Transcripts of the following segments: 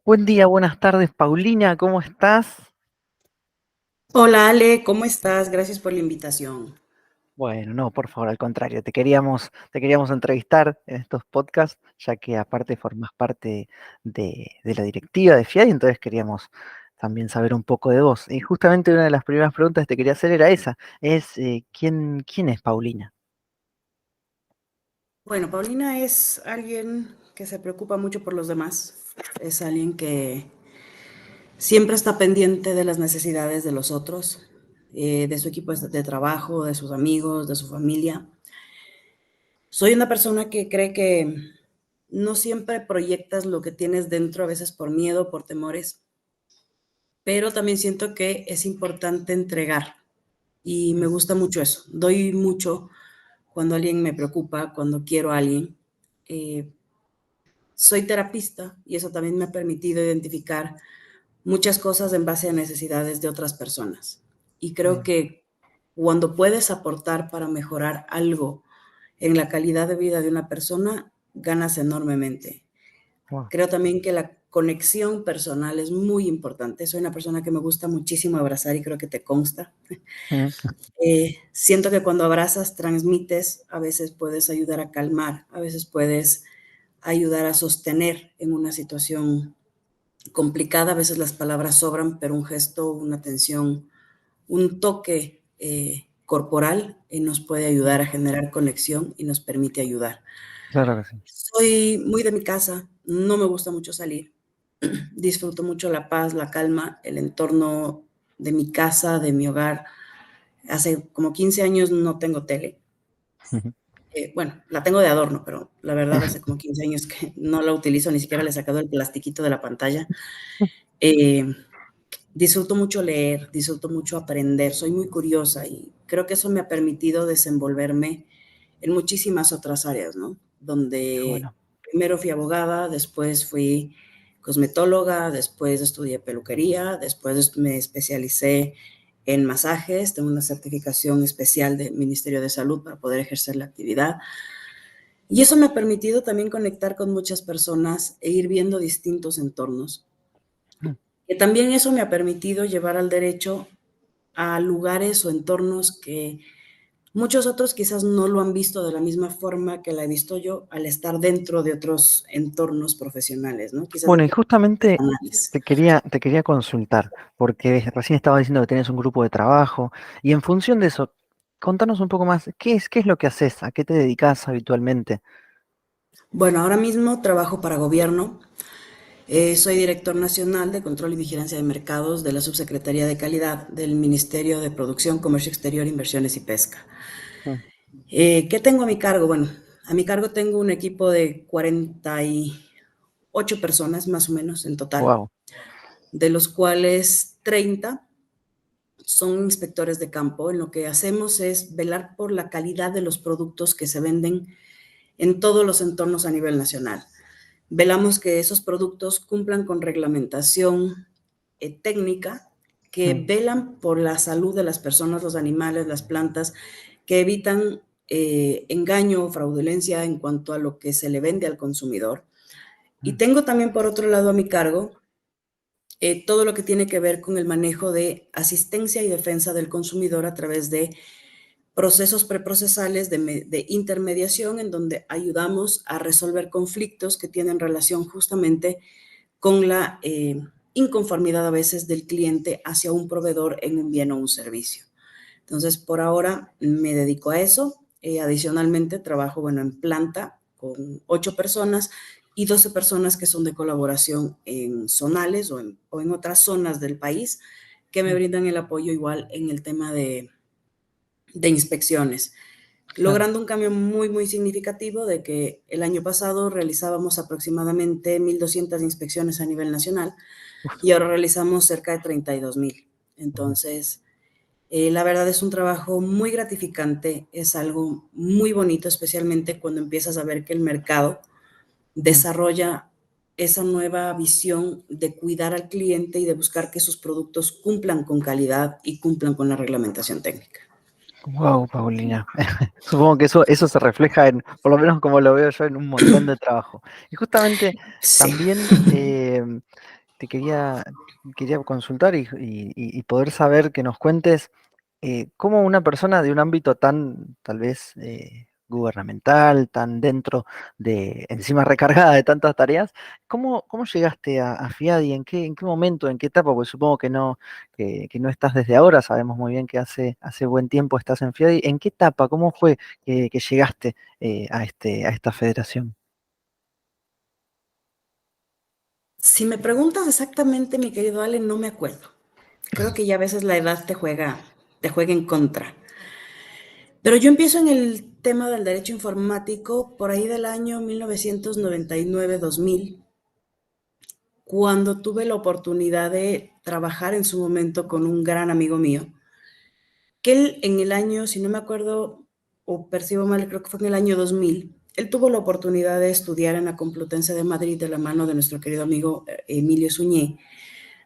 Buen día, buenas tardes, Paulina, ¿cómo estás? Hola Ale, ¿cómo estás? Gracias por la invitación. Bueno, no, por favor, al contrario, te queríamos entrevistar en estos podcasts, ya que aparte formas parte de la directiva de FIAI, entonces queríamos también saber un poco de vos. Y justamente una de las primeras preguntas que te quería hacer era esa, ¿quién es Paulina? Bueno, Paulina es alguien que se preocupa mucho por los demás. Es alguien que siempre está pendiente de las necesidades de los otros, de su equipo de trabajo, de sus amigos, de su familia. Soy una persona que cree que no siempre proyectas lo que tienes dentro, a veces por miedo, por temores, pero también siento que es importante entregar y me gusta mucho eso. Doy mucho cuando alguien me preocupa, cuando quiero a alguien. Eh, Soy terapista y eso también me ha permitido identificar muchas cosas en base a necesidades de otras personas. Y creo Bien. que cuando puedes aportar para mejorar algo en la calidad de vida de una persona, ganas enormemente. Wow. Creo también que la conexión personal es muy importante. Soy una persona que me gusta muchísimo abrazar y creo que te consta. Mm. Siento que cuando abrazas, transmites, a veces puedes ayudar a calmar, a veces puedes ayudar a sostener en una situación complicada. A veces las palabras sobran, pero un gesto, una atención, un toque corporal nos puede ayudar a generar conexión y nos permite ayudar. Claro que sí. Soy muy de mi casa, no me gusta mucho salir. Disfruto mucho la paz, la calma, el entorno de mi casa, de mi hogar. Hace como 15 años no tengo tele. Ujú. Bueno, la tengo de adorno, pero la verdad hace como 15 años que no la utilizo, ni siquiera le he sacado el plastiquito de la pantalla. Eh, Disfruto mucho leer, disfruto mucho aprender, soy muy curiosa y creo que eso me ha permitido desenvolverme en muchísimas otras áreas, ¿no? Qué Donde bueno. primero fui abogada, después fui cosmetóloga, después estudié peluquería, después me especialicé en masajes, tengo una certificación especial del Ministerio de Salud para poder ejercer la actividad. Y eso me ha permitido también conectar con muchas personas e ir viendo distintos entornos. Mm. Que también eso me ha permitido llevar al derecho a lugares o entornos que muchos otros quizás no lo han visto de la misma forma que la he visto yo al estar dentro de otros entornos profesionales, ¿no? Quizás Bueno, y de justamente canales. te quería consultar, porque recién estaba diciendo que tenés un grupo de trabajo, y en función de eso, contanos un poco más, ¿qué es lo que haces? ¿A qué te dedicas habitualmente? Bueno, ahora mismo trabajo para gobierno. Soy director nacional de Control y Vigilancia de Mercados de la Subsecretaría de Calidad del Ministerio de Producción, Comercio Exterior, Inversiones y Pesca. Mm. ¿Qué tengo a mi cargo? Bueno, a mi cargo tengo un equipo de 48 personas más o menos en total, Wow. de los cuales 30 son inspectores de campo. En lo que hacemos es velar por la calidad de los productos que se venden en todos los entornos a nivel nacional. Velamos que esos productos cumplan con reglamentación técnica, que velan por la salud de las personas, los animales, las plantas, que evitan engaño o fraudulencia en cuanto a lo que se le vende al consumidor. Y tengo también por otro lado a mi cargo todo lo que tiene que ver con el manejo de asistencia y defensa del consumidor a través de procesos preprocesales de intermediación en donde ayudamos a resolver conflictos que tienen relación justamente con la inconformidad a veces del cliente hacia un proveedor en un bien o un servicio. Entonces, por ahora me dedico a eso. Adicionalmente, trabajo, bueno, en planta con 8 personas y 12 personas que son de colaboración en zonales o en otras zonas del país que me brindan el apoyo igual en el tema de inspecciones, Claro. logrando un cambio muy, muy significativo de que el año pasado realizábamos aproximadamente 1.200 inspecciones a nivel nacional y ahora realizamos cerca de 32.000. Ujú. Entonces, la verdad es un trabajo muy gratificante, es algo muy bonito, especialmente cuando empiezas a ver que el mercado Mm. desarrolla esa nueva visión de cuidar al cliente y de buscar que sus productos cumplan con calidad y cumplan con la reglamentación técnica. Wow, Paulina. Supongo que eso se refleja en, por lo menos como lo veo yo, en un montón de trabajo. Y justamente Sí. también quería consultar y poder saber que nos cuentes cómo una persona de un ámbito tan, tal vez, gubernamental, tan dentro de, encima recargada de tantas tareas, ¿cómo llegaste a FIADI? En qué momento, en qué etapa? Porque supongo que no estás desde ahora, sabemos muy bien que hace buen tiempo estás en FIADI. ¿En qué etapa? ¿Cómo fue que llegaste a esta federación? Si me preguntas exactamente, mi querido Ale, no me acuerdo. Creo que ya a veces la edad te juega en contra. Pero yo empiezo en el tema del derecho informático por ahí del año 1999-2000, cuando tuve la oportunidad de trabajar en su momento con un gran amigo mío, que él en el año, si no me acuerdo o percibo mal, creo que fue en el año 2000, él tuvo la oportunidad de estudiar en la Complutense de Madrid de la mano de nuestro querido amigo Emilio Suñé,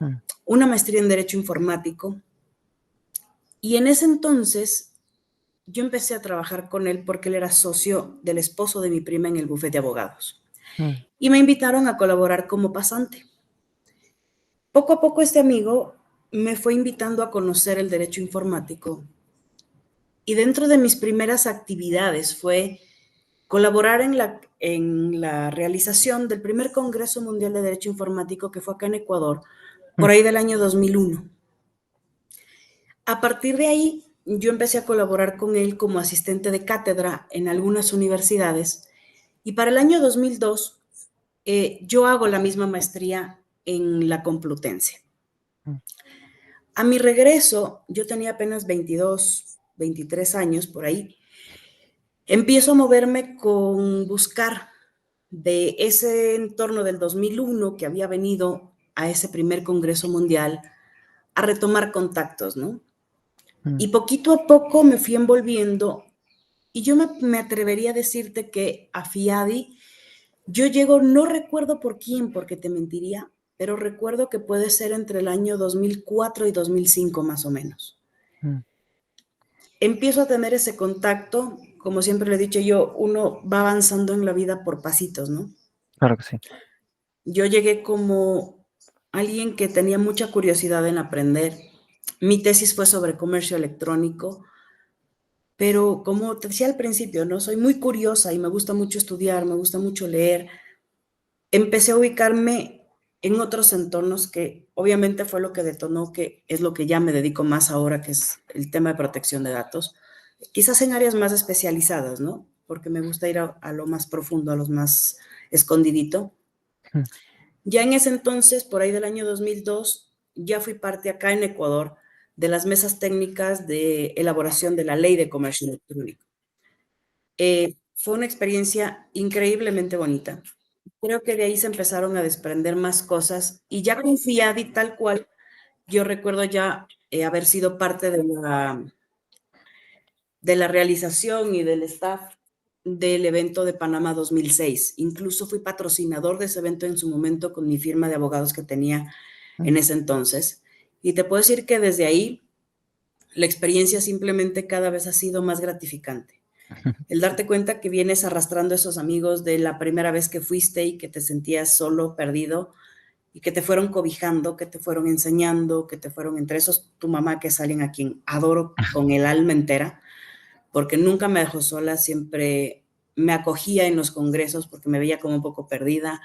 Mm, una maestría en Derecho Informático. Y en ese entonces yo empecé a trabajar con él porque él era socio del esposo de mi prima en el bufete de abogados. mm, Y me invitaron a colaborar como pasante. Poco a poco este amigo me fue invitando a conocer el derecho informático. Y dentro de mis primeras actividades fue colaborar en la realización del primer Congreso Mundial de Derecho Informático que fue acá en Ecuador, mm, por ahí del año 2001. A partir de ahí, yo empecé a colaborar con él como asistente de cátedra en algunas universidades y para el año 2002 yo hago la misma maestría en la Complutense. mm, A mi regreso, yo tenía apenas 22, 23 años por ahí, empiezo a moverme con buscar de ese entorno del 2001 que había venido a ese primer Congreso Mundial a retomar contactos, ¿no? mm, Y poquito a poco me fui envolviendo y yo me atrevería a decirte que a FIADI yo llego, no recuerdo por quién, porque te mentiría, pero recuerdo que puede ser entre el año 2004 y 2005 más o menos. mm. Empiezo a tener ese contacto, como siempre le he dicho yo, uno va avanzando en la vida por pasitos, ¿no? Claro que sí. Yo llegué como alguien que tenía mucha curiosidad en aprender. Mi tesis fue sobre comercio electrónico, pero como te decía al principio, ¿no? Soy muy curiosa y me gusta mucho estudiar, me gusta mucho leer. Empecé a ubicarme en otros entornos que obviamente fue lo que detonó, que es lo que ya me dedico más ahora, que es el tema de protección de datos, quizás en áreas más especializadas, ¿no? Porque me gusta ir a lo más profundo, a lo más escondidito. Mm, Ya en ese entonces, por ahí del año 2002, ya fui parte acá en Ecuador de las mesas técnicas de elaboración de la ley de comercio electrónico. Fue una experiencia increíblemente bonita. Creo que de ahí se empezaron a desprender más cosas y ya confiada y tal cual, yo recuerdo ya haber sido parte de la realización y del staff del evento de Panamá 2006. Incluso fui patrocinador de ese evento en su momento con mi firma de abogados que tenía mm. en ese entonces. Y te puedo decir que desde ahí la experiencia simplemente cada vez ha sido más gratificante. El darte cuenta que vienes arrastrando esos amigos de la primera vez que fuiste y que te sentías solo, perdido, y que te fueron cobijando, que te fueron enseñando, que te fueron, entre esos tu mamá, que es alguien a quien adoro con el alma entera, porque nunca me dejó sola, siempre me acogía en los congresos porque me veía como un poco perdida.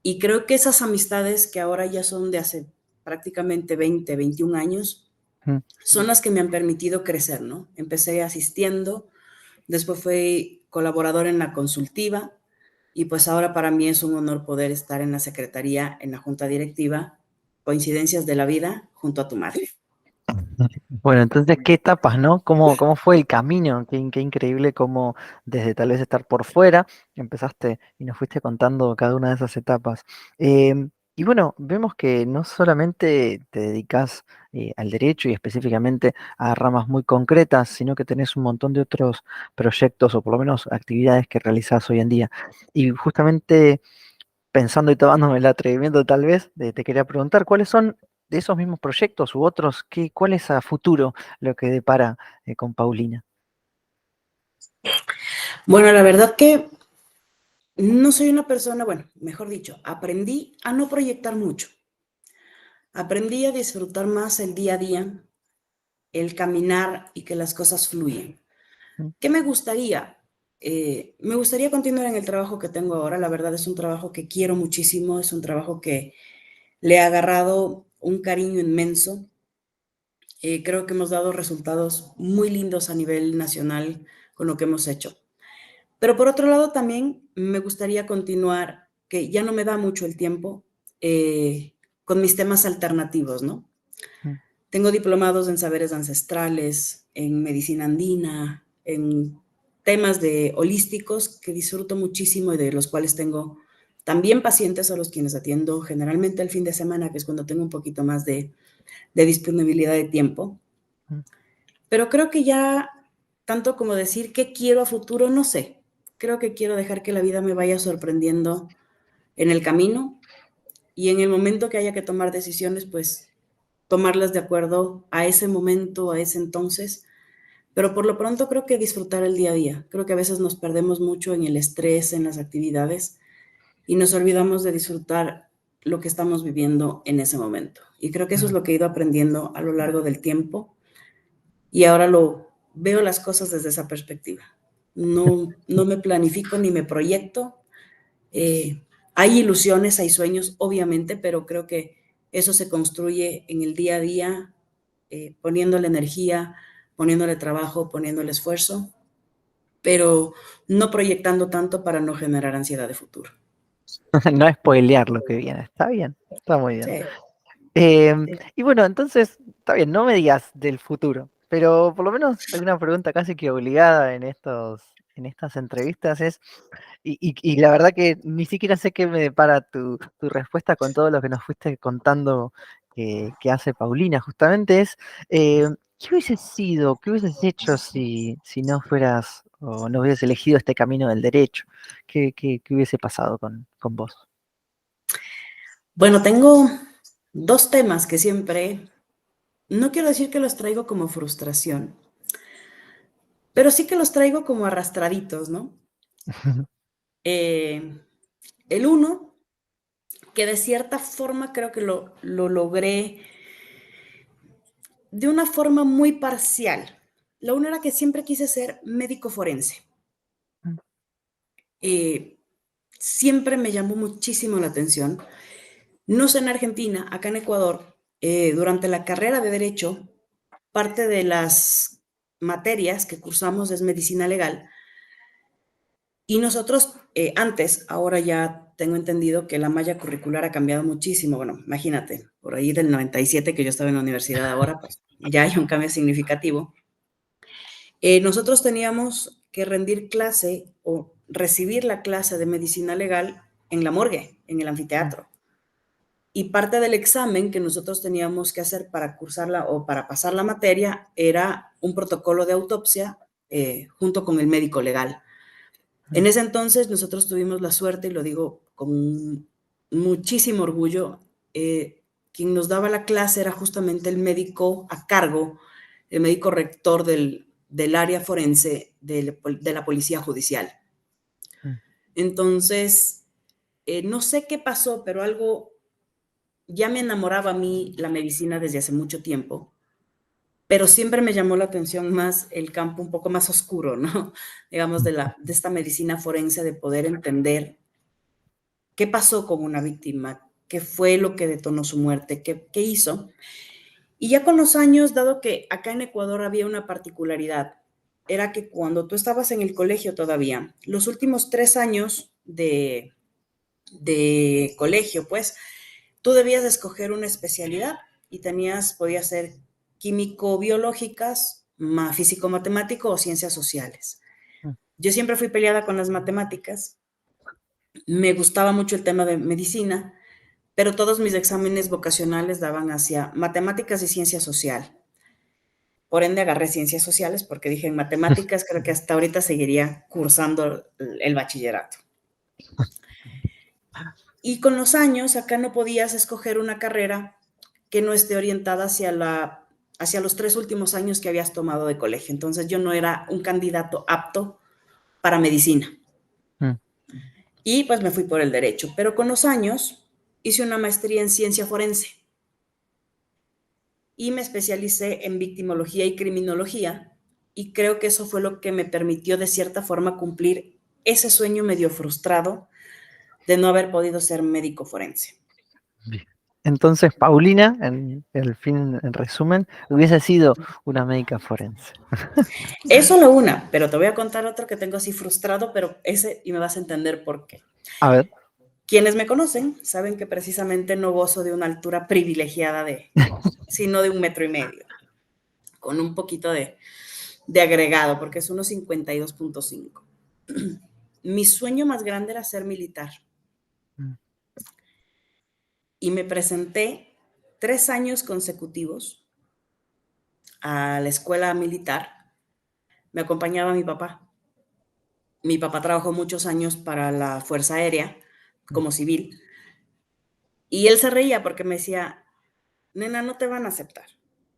Y creo que esas amistades que ahora ya son de hace prácticamente 20, 21 años, Mm. son las que me han permitido crecer, ¿no? Empecé asistiendo, después fui colaborador en la consultiva y pues ahora para mí es un honor poder estar en la secretaría, en la junta directiva, coincidencias de la vida, junto a tu madre. Bueno, entonces, ¿qué etapas, no? ¿Cómo fue el camino? Qué increíble cómo desde tal vez estar por fuera empezaste y nos fuiste contando cada una de esas etapas. Y bueno, vemos que no solamente te dedicas al derecho y específicamente a ramas muy concretas, sino que tenés un montón de otros proyectos o por lo menos actividades que realizás hoy en día. Y justamente pensando y tomándome el atrevimiento tal vez, te quería preguntar, ¿cuáles son de esos mismos proyectos u otros, cuál es a futuro lo que depara con Paulina? Bueno, la verdad que no soy una persona, bueno, mejor dicho, aprendí a no proyectar mucho. Aprendí a disfrutar más el día a día, el caminar y que las cosas fluyan. Mm, ¿Qué me gustaría? Me gustaría continuar en el trabajo que tengo ahora. La verdad es un trabajo que quiero muchísimo, es un trabajo que le he agarrado un cariño inmenso. Creo que hemos dado resultados muy lindos a nivel nacional con lo que hemos hecho. Pero por otro lado también me gustaría continuar, que ya no me da mucho el tiempo, con mis temas alternativos, ¿no? mm, Tengo diplomados en saberes ancestrales, en medicina andina, en temas de holísticos que disfruto muchísimo y de los cuales tengo también pacientes a los quienes atiendo generalmente el fin de semana, que es cuando tengo un poquito más de disponibilidad de tiempo. mm. Pero creo que ya, tanto como decir qué quiero a futuro, no sé. Creo que quiero dejar que la vida me vaya sorprendiendo en el camino y en el momento que haya que tomar decisiones, pues tomarlas de acuerdo a ese momento, a ese entonces. Pero por lo pronto creo que disfrutar el día a día. Creo que a veces nos perdemos mucho en el estrés, en las actividades y nos olvidamos de disfrutar lo que estamos viviendo en ese momento. Y creo que eso es Ah, lo que he ido aprendiendo a lo largo del tiempo y ahora lo veo las cosas desde esa perspectiva. No me planifico ni me proyecto. Eh, Hay ilusiones, hay sueños, obviamente, pero creo que eso se construye en el día a día, poniéndole energía, poniéndole trabajo, poniéndole esfuerzo, pero no proyectando tanto para no generar ansiedad de futuro. No spoilear lo que viene, está bien, está muy bien. Sí. Y bueno, entonces, está bien, no me digas del futuro, pero por lo menos alguna pregunta casi que obligada en estas entrevistas es, y la verdad que ni siquiera sé qué me depara tu respuesta con todo lo que nos fuiste contando que hace Paulina, justamente es, ¿qué hubieses sido, qué hubieses hecho si no fueras o no hubieses elegido este camino del derecho? ¿Qué hubiese pasado con vos? Bueno, tengo dos temas que siempre, no quiero decir que los traigo como frustración, pero sí que los traigo como arrastraditos, ¿no? Eh, el uno, que de cierta forma creo que lo logré de una forma muy parcial. Lo uno era que siempre quise ser médico forense. Eh, Siempre me llamó muchísimo la atención. No sé en Argentina, acá en Ecuador, durante la carrera de Derecho, parte de las materias que cursamos es medicina legal. Y nosotros antes, ahora ya tengo entendido que la malla curricular ha cambiado muchísimo. Bueno, imagínate, por ahí del 97 que yo estaba en la universidad ahora, pues ya hay un cambio significativo. Nosotros teníamos que rendir clase o recibir la clase de medicina legal en la morgue, en el anfiteatro. Y parte del examen que nosotros teníamos que hacer para cursarla o para pasar la materia era un protocolo de autopsia junto con el médico legal. En ese entonces nosotros tuvimos la suerte, y lo digo con muchísimo orgullo, quien nos daba la clase era justamente el médico a cargo, el médico rector del área forense de la Policía Judicial. Entonces, no sé qué pasó, pero algo, ya me enamoraba a mí la medicina desde hace mucho tiempo, pero siempre me llamó la atención más el campo un poco más oscuro, ¿no? Digamos, de esta medicina forense, de poder entender qué pasó con una víctima, qué fue lo que detonó su muerte, qué hizo. Y ya con los años, dado que acá en Ecuador había una particularidad, era que cuando tú estabas en el colegio todavía, los últimos 3 años de colegio, pues, tú debías escoger una especialidad y podías ser químico-biológicas, físico-matemático o ciencias sociales. Yo siempre fui peleada con las matemáticas, me gustaba mucho el tema de medicina, pero todos mis exámenes vocacionales daban hacia matemáticas y ciencia social. Por ende, agarré ciencias sociales porque dije, en matemáticas creo que hasta ahorita seguiría cursando el bachillerato. Y con los años, acá no podías escoger una carrera que no esté orientada hacia los 3 últimos años que habías tomado de colegio. Entonces, yo no era un candidato apto para medicina. Y pues me fui por el derecho, pero con los años hice una maestría en ciencia forense y me especialicé en victimología y criminología, y creo que eso fue lo que me permitió de cierta forma cumplir ese sueño medio frustrado de no haber podido ser médico forense. Bien. Entonces, Paulina, en resumen, hubiese sido una médica forense. Es solo una, pero te voy a contar otro que tengo así frustrado, pero ese y me vas a entender por qué. A ver. Quienes me conocen saben que precisamente no gozo de una altura privilegiada sino de 1,5 metros, con un poquito de agregado, porque es 1,52.5. Mi sueño más grande era ser militar. Y me presenté 3 años consecutivos a la escuela militar. Me acompañaba mi papá. Mi papá trabajó muchos años para la Fuerza Aérea como civil. Y él se reía porque me decía, nena, no te van a aceptar.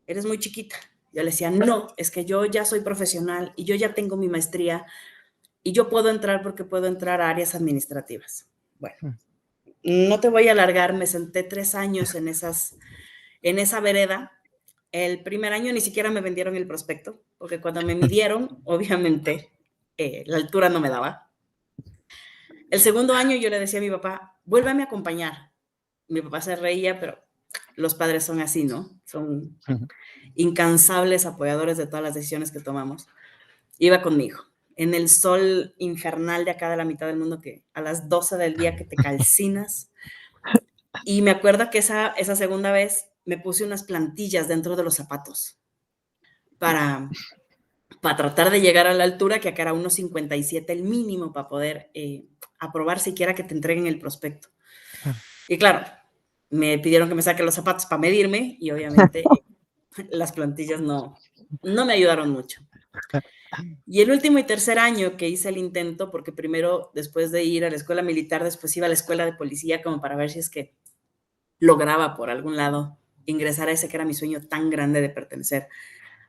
Eres muy chiquita. Yo le decía, no, es que yo ya soy profesional y yo ya tengo mi maestría y yo puedo entrar porque puedo entrar a áreas administrativas. Bueno, no te voy a alargar, me senté 3 años en esa vereda. El primer año ni siquiera me vendieron el prospecto, porque cuando me midieron, obviamente, la altura no me daba. El segundo año yo le decía a mi papá, vuélvame a acompañar. Mi papá se reía, pero los padres son así, ¿no? Son incansables apoyadores de todas las decisiones que tomamos. Iba conmigo, en el sol infernal de acá de la mitad del mundo, que a las 12 del día que te calcinas. Y me acuerdo que esa segunda vez me puse unas plantillas dentro de los zapatos para tratar de llegar a la altura, que acá era 1,57 el mínimo para poder aprobar siquiera que te entreguen el prospecto. Y claro, me pidieron que me saque los zapatos para medirme y obviamente las plantillas no me ayudaron mucho. Y el último y tercer año que hice el intento, porque primero, después de ir a la escuela militar, después iba a la escuela de policía como para ver si es que lograba por algún lado ingresar a ese que era mi sueño tan grande de pertenecer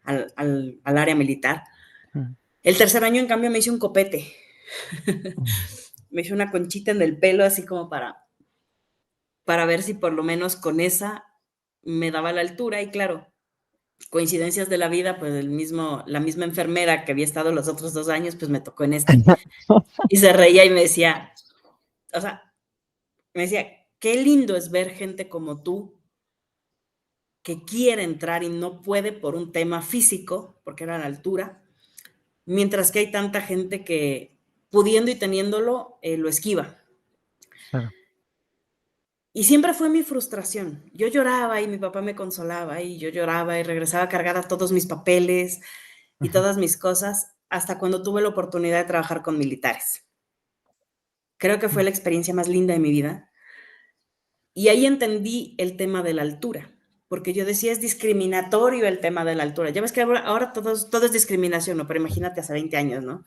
al área militar. El tercer año, en cambio, me hice un copete. Me hice una conchita en el pelo, así como para ver si por lo menos con esa me daba la altura. Y claro, coincidencias de la vida, pues la misma enfermera que había estado los otros 2 años, pues me tocó en este. Y se reía y me decía, o sea, qué lindo es ver gente como tú que quiere entrar y no puede por un tema físico, porque era la altura, mientras que hay tanta gente que, pudiendo y teniéndolo, lo esquiva. Claro. Y siempre fue mi frustración. Yo lloraba y mi papá me consolaba y yo lloraba y regresaba cargada todos mis papeles y todas mis cosas hasta cuando tuve la oportunidad de trabajar con militares. Creo que fue la experiencia más linda de mi vida. Y ahí entendí el tema de la altura, porque yo decía, es discriminatorio el tema de la altura. Ya ves que ahora todo es discriminación, ¿no? Pero imagínate hace 20 años, ¿no?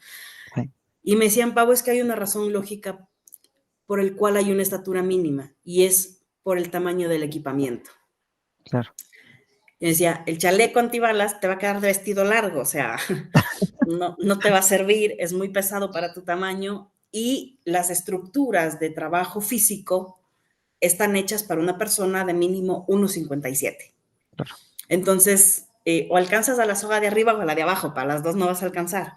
Sí. Y me decían, Pau, es que hay una razón lógica por el cual hay una estatura mínima, y es por el tamaño del equipamiento. Claro. Y decía, el chaleco antibalas te va a quedar de vestido largo, o sea, no te va a servir, es muy pesado para tu tamaño, y las estructuras de trabajo físico están hechas para una persona de mínimo 1,57. Claro. Entonces, o alcanzas a la soga de arriba o a la de abajo, para las dos no vas a alcanzar.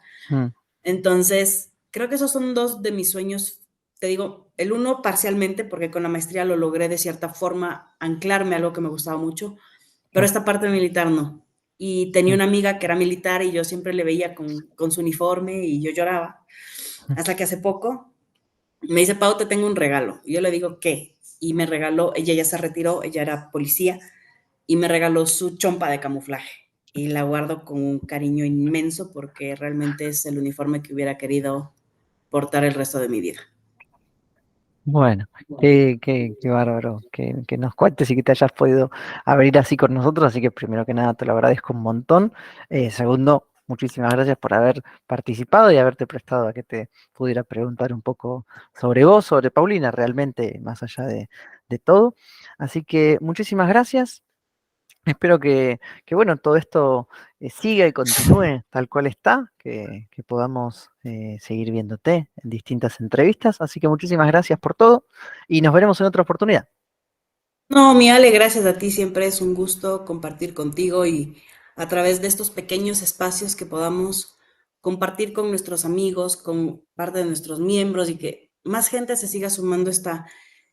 Entonces, creo que esos son 2 de mis sueños. Te digo, el uno parcialmente, porque con la maestría lo logré de cierta forma anclarme a algo que me gustaba mucho, pero esta parte militar no. Y tenía una amiga que era militar y yo siempre le veía con su uniforme y yo lloraba. Hasta que hace poco me dice, Pau, te tengo un regalo. Y yo le digo, ¿qué? Y me regaló, ella ya se retiró, ella era policía, y me regaló su chompa de camuflaje. Y la guardo con un cariño inmenso porque realmente es el uniforme que hubiera querido portar el resto de mi vida. Bueno, qué bárbaro que nos cuentes y que te hayas podido abrir así con nosotros, así que primero que nada te lo agradezco un montón. Segundo, muchísimas gracias por haber participado y haberte prestado a que te pudiera preguntar un poco sobre vos, sobre Paulina, realmente más allá de todo. Así que muchísimas gracias. Espero bueno, todo esto siga y continúe tal cual está, que podamos seguir viéndote en distintas entrevistas. Así que muchísimas gracias por todo y nos veremos en otra oportunidad. No, mi Ale, gracias a ti, siempre es un gusto compartir contigo y a través de estos pequeños espacios que podamos compartir con nuestros amigos, con parte de nuestros miembros y que más gente se siga sumando a esta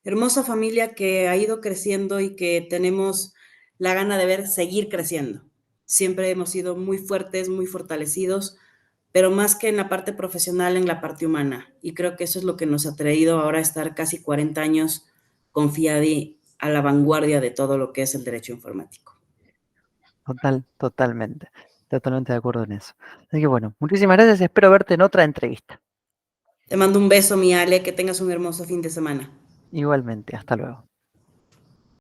hermosa familia que ha ido creciendo y que tenemos la gana de ver seguir creciendo. Siempre hemos sido muy fuertes, muy fortalecidos, pero más que en la parte profesional, en la parte humana. Y creo que eso es lo que nos ha traído ahora a estar casi 40 años confiada y a la vanguardia de todo lo que es el derecho informático. Totalmente. Totalmente de acuerdo en eso. Así que bueno, muchísimas gracias y espero verte en otra entrevista. Te mando un beso, mi Ale, que tengas un hermoso fin de semana. Igualmente, hasta luego.